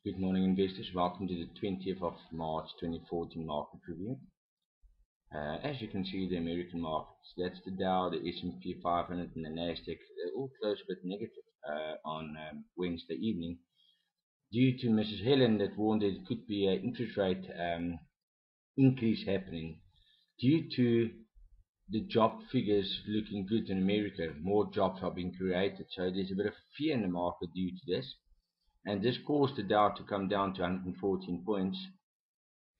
Good morning, investors. Welcome to the 20th of March 2014 market review. As you can see, the American markets, that's the Dow, the S&P 500 and the Nasdaq, they're all close but negative on Wednesday evening due to Mrs. Helen that warned that it could be an interest rate increase happening due to the job figures looking good in America. More jobs are being created, so there's a bit of fear in the market due to this. And this caused the Dow to come down to 114 points,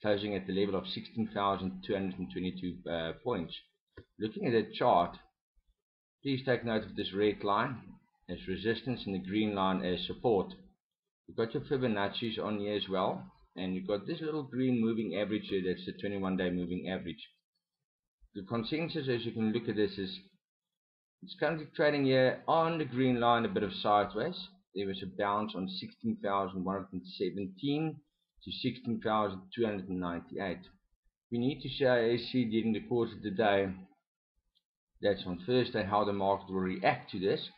closing at the level of 16,222 points. Looking at the chart, please take note of this red line as resistance and the green line as support. You've got your Fibonacci's on here as well, and you've got this little green moving average here, that's the 21-day moving average. The consensus, as you can look at this, is it's currently trading here on the green line a bit of sideways. There was a bounce on 16,117 to 16,298. We need to see during the course of the day, that's on Thursday, how the market will react to this.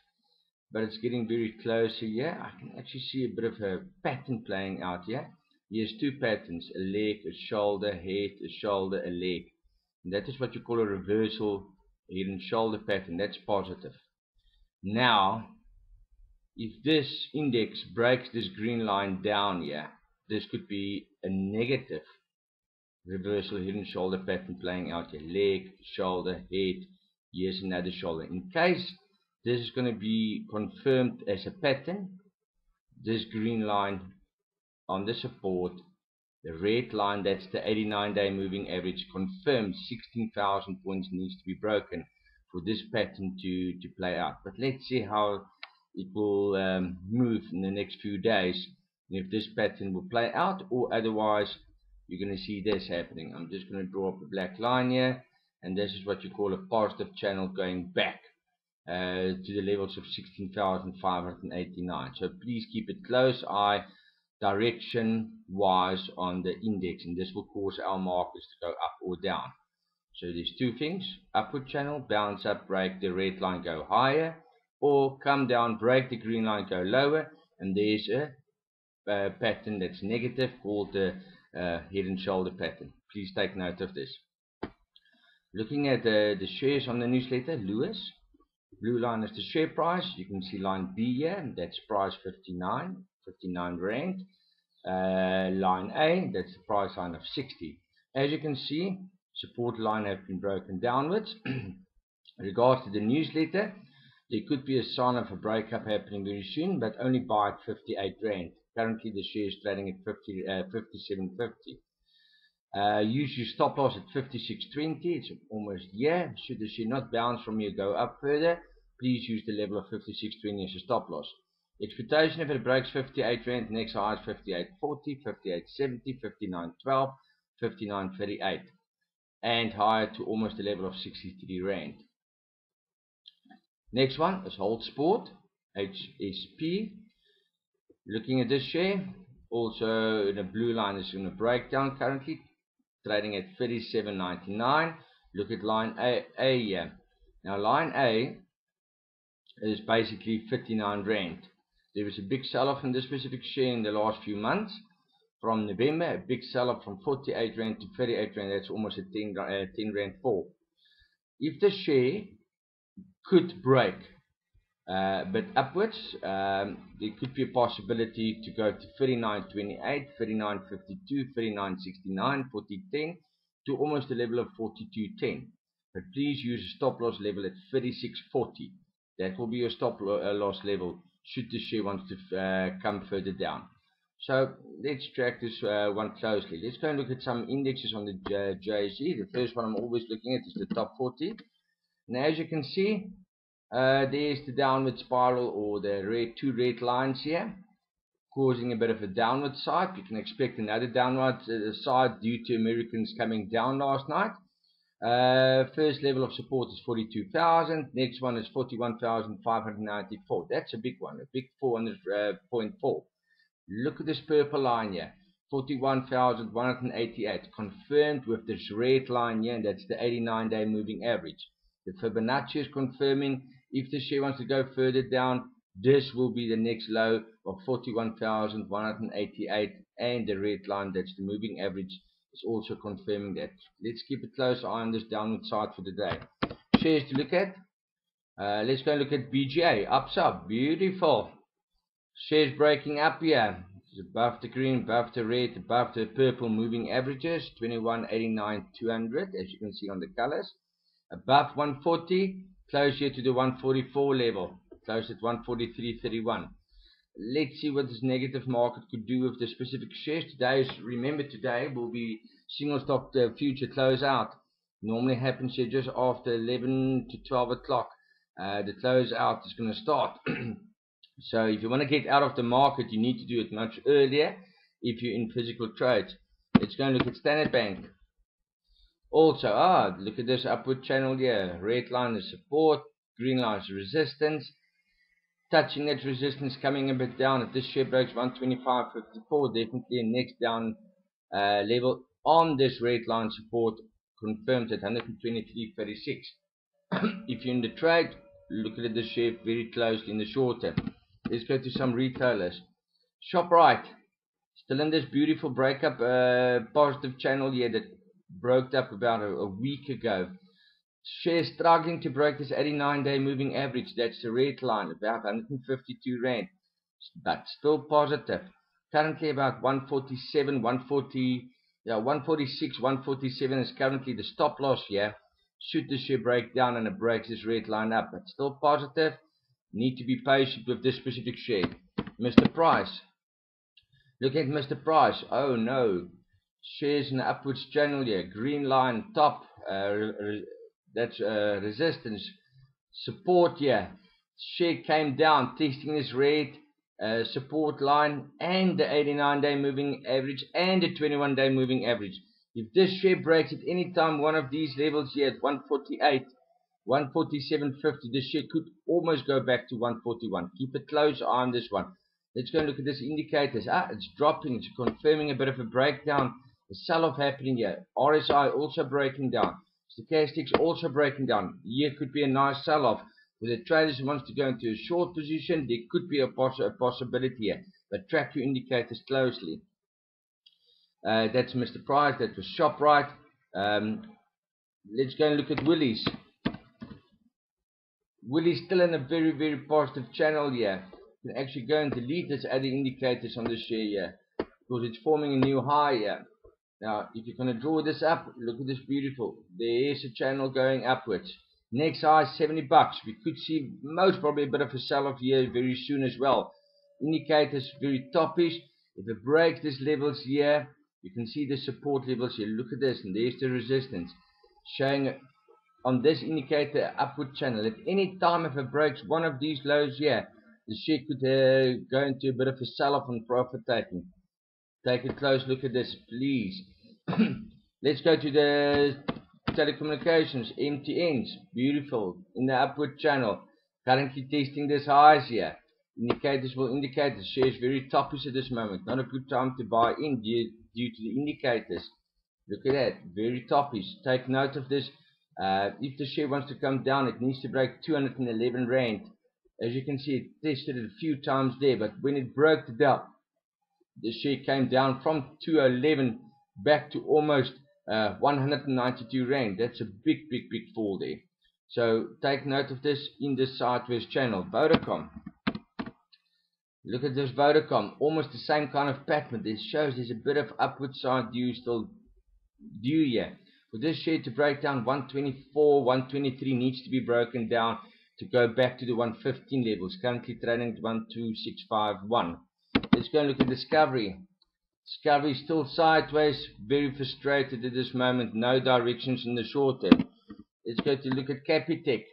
But it's getting very close here. I can actually see a bit of a pattern playing out here. Here's two patterns, a leg, a shoulder, head, a shoulder, a leg. And that is what you call a reversal head and shoulder pattern. That's positive. Now, if this index breaks this green line down here, this could be a negative reversal head and shoulder pattern playing out here. Leg, shoulder, head, here's another shoulder. In case this is going to be confirmed as a pattern, this green line on the support, the red line, that's the 89-day moving average, confirms 16,000 points needs to be broken for this pattern to play out. But let's see how it will move in the next few days, and if this pattern will play out, or otherwise you're going to see this happening. I'm just going to draw up a black line here, and this is what you call a positive channel going back to the levels of 16,589. So please keep a close eye direction wise on the index, and this will cause our markets to go up or down. So there's two things: upward channel, bounce up, break the red line, go higher, or come down, break the green line, go lower. And there's a pattern that's negative called the head and shoulder pattern. Please take note of this. Looking at the shares on the newsletter, Lewis, blue line is the share price. You can see line B here, and that's price 59 rand. Line A, that's the price line of 60. As you can see, support line have been broken downwards. In regards to the newsletter, there could be a sign of a breakup happening very soon, but only buy at 58 rand. Currently the share is trading at 57.50. Use your stop loss at 56.20. It's almost here. Should the share not bounce from here, go up further, please use the level of 56.20 as a stop loss. Expectation, if it breaks 58 rand, next high is 58.40, 58.70, 59.12, 59.38, and higher to almost the level of 63 rand. Next one is Holdsport, HSP. Looking at this share, also the blue line is going to break down, currently trading at 37.99. Look at line A here. Now line A is basically 59 rand. There was a big sell-off in this specific share in the last few months. From November, a big sell-off from 48 rand to 38 rand. That's almost a 10 rand fall. If the share could break but upwards, there could be a possibility to go to 39.28, 39.52, 39.69, 40.10 to almost the level of 42.10. But please use a stop loss level at 36.40. That will be your stop loss level should the share want to come further down. So let's track this one closely. Let's go and look at some indexes on the JSE. The first one I'm always looking at is the top 40. Now as you can see, there's the downward spiral, or the two red lines here, causing a bit of a downward side. You can expect another downward side due to Americans coming down last night. First level of support is 42,000. Next one is 41,594. That's a big one, a big 400.4. Look at this purple line here, 41,188, confirmed with this red line here, and that's the 89-day moving average. The Fibonacci is confirming if the share wants to go further down, this will be the next low of 41,188, and the red line, that's the moving average, is also confirming that. Let's keep a close eye on this downward side for the day. Shares to look at. Let's go and look at BGA. Up, beautiful. Shares breaking up here. It's above the green, above the red, above the purple moving averages. 21.89.200, as you can see on the colors. Above 140, close here to the 144 level. Close at 143.31. Let's see what this negative market could do with the specific shares. Remember today will be single stock future close out. Normally happens here just after 11 to 12 o'clock. The close out is going to start. So if you want to get out of the market, you need to do it much earlier if you're in physical trades. Let's go and look at Standard Bank. Also, look at this upward channel here. Red line is support, green line is resistance. Touching that resistance, coming a bit down. If this share breaks 125.54, definitely a next down level on this red line support confirmed at 123.36. If you're in the trade, look at this share very closely in the short term. Let's go to some retailers. ShopRite, still in this beautiful breakup positive channel here that broke up about a week ago. Shares struggling to break this 89-day moving average. That's the red line, about 152 rand, but still positive. Currently about 147, 140, 146, 147 is currently the stop loss here. Should the share break down and it breaks this red line up, but still positive. Need to be patient with this specific share. Mr. Price. Look at Mr. Price. Oh no. Shares in the upwards channel here. Green line top. That's resistance. Support here. Share came down, testing this red support line and the 89-day moving average and the 21-day moving average. If this share breaks at any time one of these levels here at 148, 147.50, this share could almost go back to 141. Keep a close eye on this one. Let's go and look at this indicators. It's dropping. It's confirming a bit of a breakdown. A sell-off happening here. RSI also breaking down. Stochastics also breaking down. Here could be a nice sell-off. For the traders who wants to go into a short position, there could be a possibility here. But track your indicators closely. That's Mr. Price. That was ShopRite. Let's go and look at Woolies. Woolies still in a very, very positive channel here. You can actually go and delete this other indicators on the share here, because it's forming a new high here. Now, if you're going to draw this up, look at this beautiful. There is a channel going upwards. Next high is 70 bucks. We could see most probably a bit of a sell-off here very soon as well. Indicators very toppish. If it breaks these levels here, you can see the support levels here. Look at this, and there's the resistance showing on this indicator upward channel. At any time, if it breaks one of these lows here, the share could go into a bit of a sell-off and profit taking. Take a close look at this, please. Let's go to the telecommunications, MTNs. Beautiful, in the upward channel. Currently testing this highs here. Indicators will indicate the share is very toppish at this moment. Not a good time to buy in due to the indicators. Look at that, very toppish. Take note of this. If the share wants to come down, it needs to break 211 rand. As you can see, it tested it a few times there, but when it broke it up, the share came down from 211 back to almost 192 rand. That's a big fall there. So take note of this in this sideways channel. Vodacom. Look at this Vodacom. Almost the same kind of pattern. This shows there's a bit of upward side due here. For this share to break down 124, 123 needs to be broken down to go back to the 115 levels. Currently trading at 12651. Let's go and look at Discovery. Discovery is still sideways, very frustrated at this moment. No directions in the short term. Let's go to look at Capitec.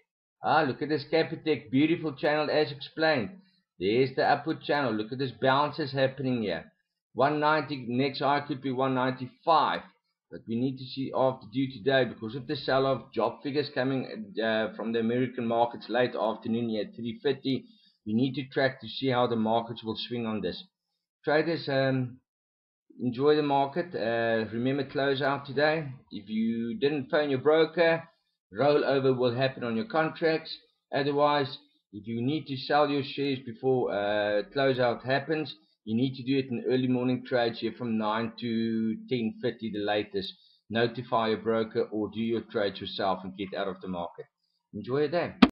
Look at this Capitec. Beautiful channel as explained. There's the upward channel. Look at this bounces happening here. 190, next high could be 195. But we need to see after due today because of the sell-off, job figures coming from the American markets late afternoon here at 3:50. We need to track to see how the markets will swing on this. Traders, enjoy the market. Remember close out today. If you didn't phone your broker, rollover will happen on your contracts. Otherwise, If you need to sell your shares before closeout happens, you need to do it in early morning trades here from 9 to 10:30 the latest. Notify your broker or do your trades yourself and get out of the market. Enjoy your day.